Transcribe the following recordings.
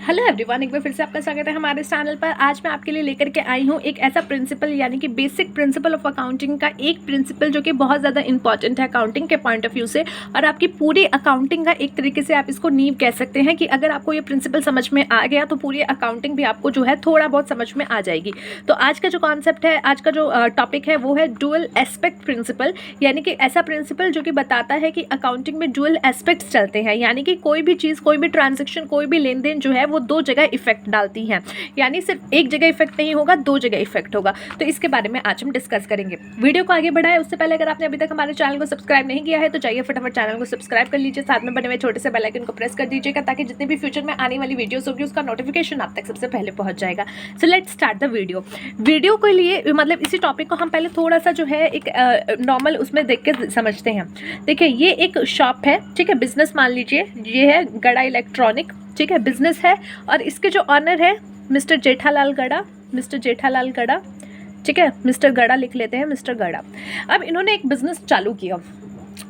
Hello everyone, एक बार फिर से आपका स्वागत है हमारे चैनल पर। आज मैं आपके लिए लेकर के आई हूँ एक ऐसा प्रिंसिपल, यानी कि बेसिक प्रिंसिपल ऑफ अकाउंटिंग का एक प्रिंसिपल जो कि बहुत ज़्यादा इंपॉर्टेंट है अकाउंटिंग के पॉइंट ऑफ व्यू से, और आपकी पूरी अकाउंटिंग का एक तरीके से आप इसको नींव कह सकते हैं कि अगर आपको ये प्रिंसिपल समझ में आ गया तो पूरी अकाउंटिंग भी आपको जो है थोड़ा बहुत समझ में आ जाएगी। तो आज का जो कॉन्सेप्ट है, आज का जो टॉपिक है वो है डुअल एस्पेक्ट प्रिंसिपल, यानी कि ऐसा प्रिंसिपल जो कि बताता है कि अकाउंटिंग में डुअल एस्पेक्ट्स चलते हैं, यानी कि कोई भी चीज़, कोई भी ट्रांजेक्शन, कोई भी लेन देन जो है वो दो जगह इफेक्ट डालती हैं, यानी सिर्फ एक जगह इफेक्ट नहीं होगा, दो जगह इफेक्ट होगा। तो इसके बारे में आज हम डिस्कस करेंगे। वीडियो को आगे बढ़ाए उससे पहले अगर आपने अभी तक हमारे चैनल को सब्सक्राइब नहीं किया है तो जाइए फटाफट चैनल को सब्सक्राइब कर लीजिए, साथ में बने हुए छोटे से बेल आइकन को प्रेस कर दीजिएगा ताकि जितने भी फ्यूचर में आने वाली वीडियोस होगी उसका नोटिफिकेशन आप तक सबसे पहले पहुंच जाएगा। So let's start the video के लिए, मतलब इसी टॉपिक को हम पहले थोड़ा सा जो है एक नॉर्मल उसमें देख के समझते हैं। देखिए, ये एक शॉप है, ठीक है, बिजनेस मान लीजिए, ये है गड़ा इलेक्ट्रॉनिक, ठीक है, बिजनेस है, और इसके जो ऑनर है मिस्टर जेठालाल गड़ा, मिस्टर जेठालाल गड़ा, ठीक है, मिस्टर गड़ा लिख लेते हैं, मिस्टर गड़ा। अब इन्होंने एक बिजनेस चालू किया।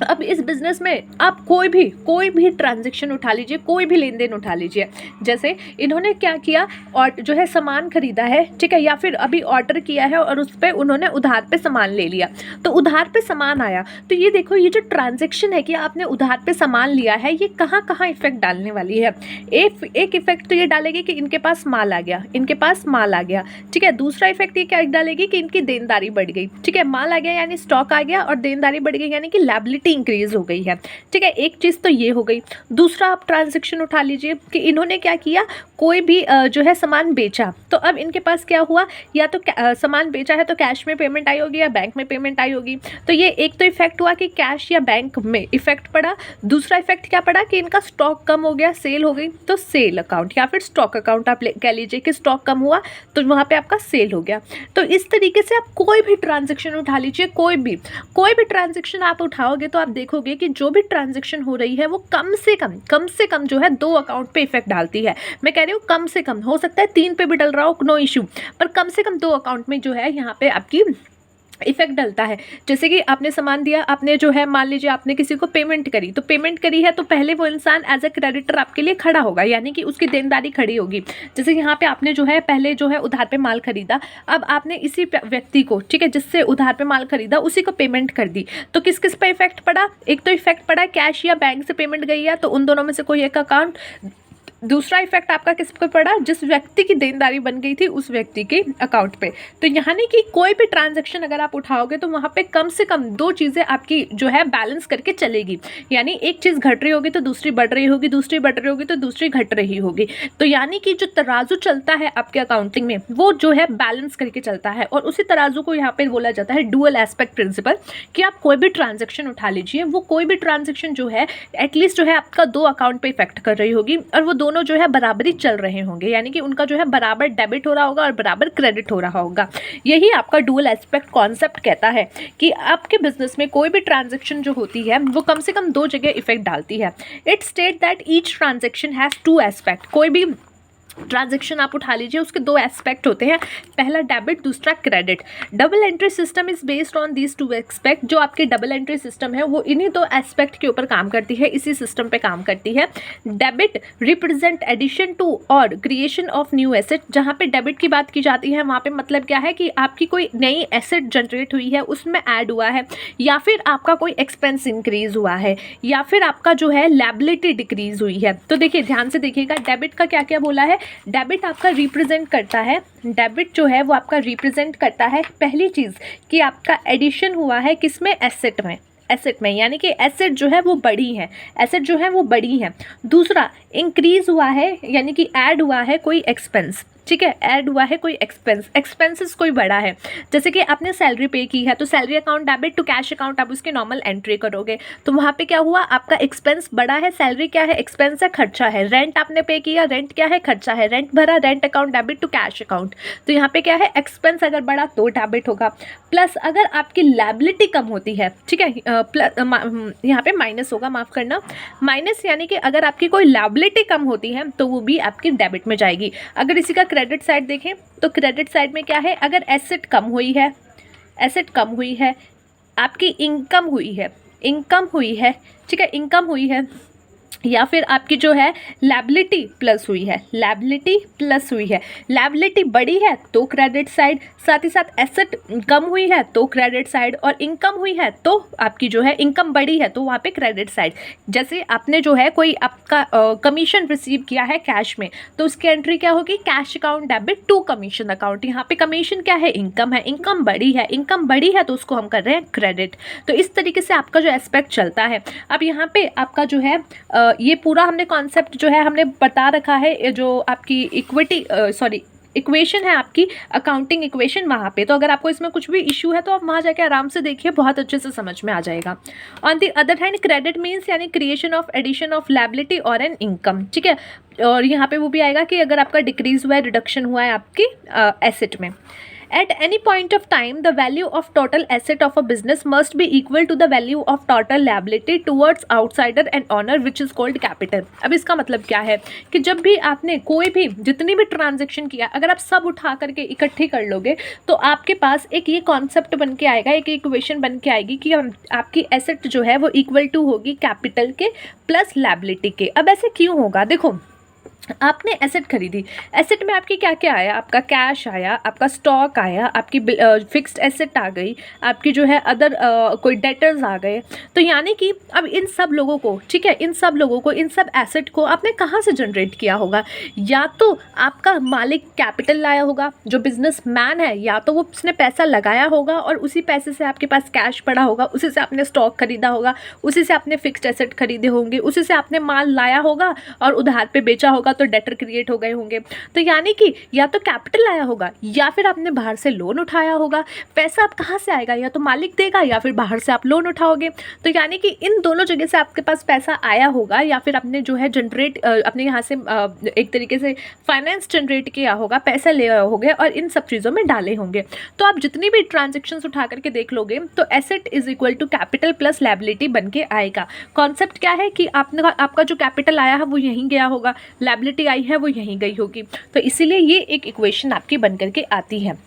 अब इस बिज़नेस में आप कोई भी ट्रांजैक्शन उठा लीजिए, कोई भी लेन देन उठा लीजिए। जैसे इन्होंने क्या किया, और जो है सामान खरीदा है, ठीक है, या फिर अभी ऑर्डर किया है और उस पर उन्होंने उधार पे सामान ले लिया, तो उधार पे सामान आया। तो ये देखो, ये जो ट्रांजैक्शन है कि आपने उधार पे सामान लिया है, ये कहाँ कहाँ इफेक्ट डालने वाली है। एक इफेक्ट तो ये डालेगी कि इनके पास माल आ गया, इनके पास माल आ गया, ठीक है। दूसरा इफेक्ट ये क्या डालेगी कि इनकी देनदारी बढ़ गई, ठीक है, माल आ गया यानी स्टॉक आ गया, और देनदारी बढ़ गई यानी कि लायबिलिटी इंक्रीज हो गई है, ठीक है। एक चीज तो ये हो गई। दूसरा आप ट्रांजैक्शन उठा लीजिए कि इन्होंने क्या किया, कोई भी जो है सामान बेचा, तो अब इनके पास क्या हुआ, या तो सामान बेचा है तो कैश में पेमेंट आई होगी या बैंक में पेमेंट आई होगी। तो ये एक तो इफेक्ट हुआ कि कैश या बैंक में इफेक्ट पड़ा। दूसरा इफेक्ट क्या पड़ा कि इनका स्टॉक कम हो गया, सेल हो गई, तो सेल अकाउंट या फिर स्टॉक अकाउंट आप कह लीजिए कि स्टॉक कम हुआ तो वहाँ पे आपका सेल हो गया। तो इस तरीके से आप कोई भी ट्रांजैक्शन उठा लीजिए, कोई भी ट्रांजैक्शन आप उठाओगे तो आप देखोगे कि जो भी ट्रांजैक्शन हो रही है वो कम से कम जो है दो अकाउंट पे इफेक्ट डालती है। मैं कह रही हूँ कम से कम, हो सकता है 3 पे भी डल रहा हो, नो इशू, पर कम से कम 2 अकाउंट में जो है यहाँ पे आपकी इफेक्ट डलता है। जैसे कि आपने सामान दिया, आपने जो है मान लीजिए आपने किसी को पेमेंट करी, तो पेमेंट करी है तो पहले वो इंसान एज ए क्रेडिटर आपके लिए खड़ा होगा, यानी कि उसकी देनदारी खड़ी होगी। जैसे यहाँ पे आपने जो है पहले जो है उधार पे माल खरीदा, अब आपने इसी व्यक्ति को, ठीक है, जिससे उधार पे माल खरीदा उसी को पेमेंट कर दी, तो किस किस पे इफेक्ट पड़ा। एक तो इफेक्ट पड़ा कैश या बैंक से पेमेंट गई है तो उन दोनों में से कोई एक अकाउंट। दूसरा इफेक्ट आपका किस पे पड़ा, जिस व्यक्ति की देनदारी बन गई थी उस व्यक्ति के अकाउंट पे। तो यानी कि कोई भी ट्रांजैक्शन अगर आप उठाओगे तो वहाँ पे कम से कम 2 चीज़ें आपकी जो है बैलेंस करके चलेगी, यानी एक चीज़ घट रही होगी तो दूसरी बढ़ रही होगी, दूसरी बढ़ रही होगी तो दूसरी घट रही होगी। तो यानी कि जो तराजू चलता है आपके अकाउंटिंग में वो जो है बैलेंस करके चलता है, और उसी तराजू को यहाँ पे बोला जाता है डुअल एस्पेक्ट प्रिंसिपल, कि आप कोई भी ट्रांजेक्शन उठा लीजिए, वो कोई भी ट्रांजेक्शन जो है एटलीस्ट जो है आपका 2 अकाउंट पे इफेक्ट कर रही होगी, और वो दोनों जो है बराबरी चल रहे होंगे, यानी कि उनका जो है बराबर डेबिट हो रहा होगा और बराबर क्रेडिट हो रहा होगा। यही आपका डुअल एस्पेक्ट कॉन्सेप्ट कहता है कि आपके बिजनेस में कोई भी ट्रांजैक्शन जो होती है वो कम से कम 2 जगह इफेक्ट डालती है। It state that each transaction has 2 aspect. कोई भी ट्रांजैक्शन आप उठा लीजिए उसके 2 एस्पेक्ट होते हैं, पहला डेबिट, दूसरा credit. Double entry system is based on these 2 aspect. जो आपकी डबल एंट्री सिस्टम है वो इन्हीं 2 एस्पेक्ट के ऊपर काम करती है, इसी सिस्टम पे काम करती है। डेबिट रिप्रेजेंट एडिशन टू और क्रिएशन ऑफ न्यू एसेट। जहाँ पे डेबिट की बात की जाती है वहाँ पे मतलब क्या है कि आपकी कोई नई एसेट जनरेट हुई है, उसमें ऐड हुआ है, या फिर आपका कोई एक्सपेंस इंक्रीज हुआ है, या फिर आपका जो है लायबिलिटी डिक्रीज हुई है। तो देखिए, ध्यान से देखिएगा, डेबिट का क्या क्या बोला है। डेबिट आपका रिप्रेजेंट करता है, डेबिट जो है वो आपका रिप्रेजेंट करता है पहली चीज़ कि आपका एडिशन हुआ है किसमें, एसेट में, यानी कि एसेट जो है वो बढ़ी है, एसेट जो है वो बढ़ी है। दूसरा, इंक्रीज हुआ है यानी कि ऐड हुआ है कोई एक्सपेंस, ठीक है, ऐड हुआ है कोई एक्सपेंसेस कोई बढ़ा है। जैसे कि आपने सैलरी पे की है तो salary account debit to cash account आप उसकी नॉर्मल एंट्री करोगे, तो वहाँ पे क्या हुआ, आपका एक्सपेंस बढ़ा है। सैलरी क्या है, एक्सपेंस है, खर्चा है। रेंट आपने पे किया, रेंट क्या है, खर्चा है, रेंट भरा, rent account debit to cash account, तो यहाँ पे क्या है, एक्सपेंस अगर बढ़ा तो डेबिट होगा। प्लस अगर आपकी लायबिलिटी कम होती है, ठीक है, यहाँ पे माइनस होगा, माफ़ करना, माइनस, यानी कि अगर आपकी कोई लायबिलिटी कम होती है तो वो भी आपकी डेबिट में जाएगी। अगर इसी का क्रेडिट साइड देखें तो क्रेडिट साइड में क्या है, अगर एसेट कम हुई है, आपकी इनकम हुई है, ठीक है, इनकम हुई है, या फिर आपकी जो है लायबिलिटी प्लस हुई है, लायबिलिटी प्लस हुई है, लायबिलिटी बड़ी है तो क्रेडिट साइड, साथ ही साथ एसेट कम हुई है तो क्रेडिट साइड, और इनकम हुई है तो आपकी जो है इनकम बड़ी है तो वहाँ पे क्रेडिट साइड। जैसे आपने जो है कोई आपका कमीशन रिसीव किया है कैश में, तो उसकी एंट्री क्या होगी, cash account debit to commission account. यहाँ पे कमीशन क्या है, इनकम है, इनकम बड़ी है, इनकम बड़ी है तो उसको हम कर रहे हैं क्रेडिट। तो इस तरीके से आपका जो एस्पेक्ट चलता है। अब यहाँ पे आपका जो है ये पूरा हमने कॉन्सेप्ट जो है हमने बता रखा है, जो आपकी इक्विटी इक्वेशन है आपकी अकाउंटिंग इक्वेशन वहाँ पे। तो अगर आपको इसमें कुछ भी इशू है तो आप वहाँ जाके आराम से देखिए, बहुत अच्छे से समझ में आ जाएगा। On the other hand credit means यानी creation of addition of liability और एन इनकम, ठीक है। और यहाँ पे वो भी आएगा कि अगर आपका डिक्रीज हुआ है, रिडक्शन हुआ है आपकी एसेट में। At any point of time, the value of total asset of a business must be equal to the value of total liability towards outsider and owner, which is called capital. अब इसका मतलब क्या है कि जब भी आपने कोई भी जितनी भी ट्रांजेक्शन किया, अगर आप सब उठा करके इकट्ठी कर लोगे तो आपके पास एक ये कॉन्सेप्ट बन के आएगा, एक इक्वेशन बन के आएगी कि आपकी एसेट जो है वो इक्वल टू होगी कैपिटल के प्लस लायबिलिटी के। अब ऐसे क्यों होगा, देखो आपने एसेट खरीदी, एसेट में आपकी क्या क्या आया, आपका कैश आया, आपका स्टॉक आया, आपकी फिक्स्ड एसेट आ गई, आपकी जो है अदर कोई डेटर्स आ गए। तो यानी कि अब इन सब लोगों को, ठीक है, इन सब लोगों को, इन सब एसेट को आपने कहाँ से जनरेट किया होगा, या तो आपका मालिक कैपिटल लाया होगा जो बिजनेसमैन है, या तो वो उसने पैसा लगाया होगा और उसी पैसे से आपके पास कैश पड़ा होगा, उसी से आपने स्टॉक खरीदा होगा, उसी से आपने फिक्स्ड एसेट खरीदे होंगे, उसी से आपने माल लाया होगा और उधार पे बेचा होगा तो डेटर क्रिएट हो गए होंगे। तो यानी कि या तो कैपिटल आया होगा या फिर आपने बाहर से लोन उठाया होगा। पैसा आप कहाँ से आएगा, या तो मालिक देगा या फिर बाहर से आप लोन उठाओगे। तो यानी कि इन दोनों जगह से आपके पास पैसा आया होगा, या फिर आपने जो है जनरेट अपने यहाँ से एक तरीके से फाइनेंस जनरेट किया होगा, पैसा ले आए होंगे और इन सब चीज़ों में डाले होंगे। तो आप जितनी भी ट्रांजेक्शन्स उठा करके देख लोगे तो asset is equal to capital plus liability बन के आएगा। कॉन्सेप्ट क्या है कि आपका जो कैपिटल आया है वो यहीं गया होगा, लायबिलिटी आई है वो यहीं गई होगी। तो इसीलिए ये एक इक्वेशन आपकी बन करके आती है।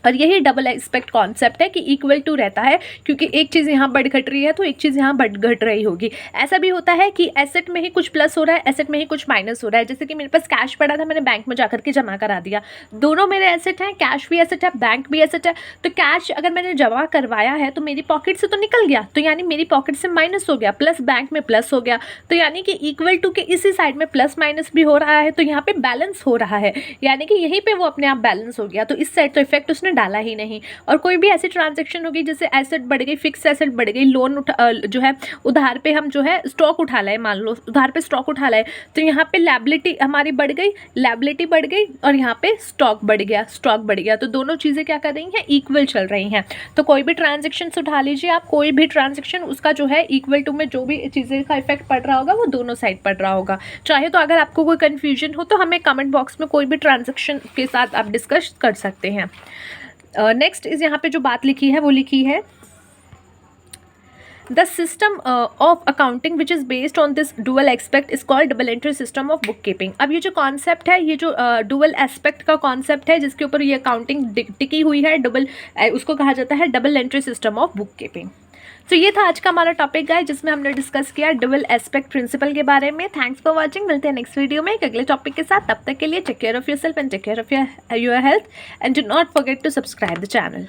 और यही डबल एस्पेक्ट कॉन्सेप्ट है कि इक्वल टू रहता है, क्योंकि एक चीज़ यहाँ बढ़ घट रही है तो एक चीज़ यहाँ बढ़ घट रही होगी। ऐसा भी होता है कि एसेट में ही कुछ प्लस हो रहा है, एसेट में ही कुछ माइनस हो रहा है। जैसे कि मेरे पास कैश पड़ा था, मैंने बैंक में जाकर के जमा करा दिया, दोनों मेरे एसेट हैं, कैश भी एसेट है, बैंक भी एसेट है। तो कैश अगर मैंने जमा करवाया है तो मेरी पॉकेट से तो निकल गया, तो यानी मेरी पॉकेट से माइनस हो गया, प्लस बैंक में प्लस हो गया। तो यानी कि इक्वल टू के इसी साइड में प्लस माइनस भी हो रहा है, तो यहाँ पे बैलेंस हो रहा है, यानी कि यहीं पे वो अपने आप बैलेंस हो गया। तो इस साइड तो इफेक्ट उसने डाला ही नहीं। और कोई भी ऐसी ट्रांजैक्शन होगी जैसे एसेट बढ़ गई, फिक्स एसेट बढ़ गई, लोन जो है उधार पे हम जो है स्टॉक उठा लाए, मान लो उधार पे स्टॉक उठा लाए, तो यहाँ पे लायबिलिटी हमारी बढ़ गई, लायबिलिटी बढ़ गई और यहाँ पे स्टॉक बढ़ गया, स्टॉक बढ़ गया। तो दोनों चीज़ें क्या कर रही हैं, इक्वल चल रही हैं। तो कोई भी ट्रांजेक्शन उठा लीजिए आप, कोई भी ट्रांजेक्शन, उसका जो है इक्वल टू में जो भी चीज़ें का इफेक्ट पड़ रहा होगा वो दोनों साइड पड़ रहा होगा। चाहे तो अगर आपको कोई कन्फ्यूजन हो तो हमें कमेंट बॉक्स में कोई भी ट्रांजेक्शन के साथ आप डिस्कस कर सकते हैं। नेक्स्ट इज यहाँ पे जो बात लिखी है वो लिखी है the system of accounting which is based on this dual aspect is called double entry system of book keeping. अब ये जो कॉन्सेप्ट है, ये जो डुअल एस्पेक्ट का कॉन्सेप्ट है जिसके ऊपर ये अकाउंटिंग टिकी हुई है, उसको कहा जाता है double entry system of book keeping. तो ये था आज का हमारा टॉपिक गाइस, जिसमें हमने डिस्कस किया डुअल एस्पेक्ट प्रिंसिपल के बारे में। थैंक्स फॉर वाचिंग, मिलते हैं नेक्स्ट वीडियो में एक अगले टॉपिक के साथ। तब तक के लिए take care of yourself and take care of your health and do not forget to subscribe the channel.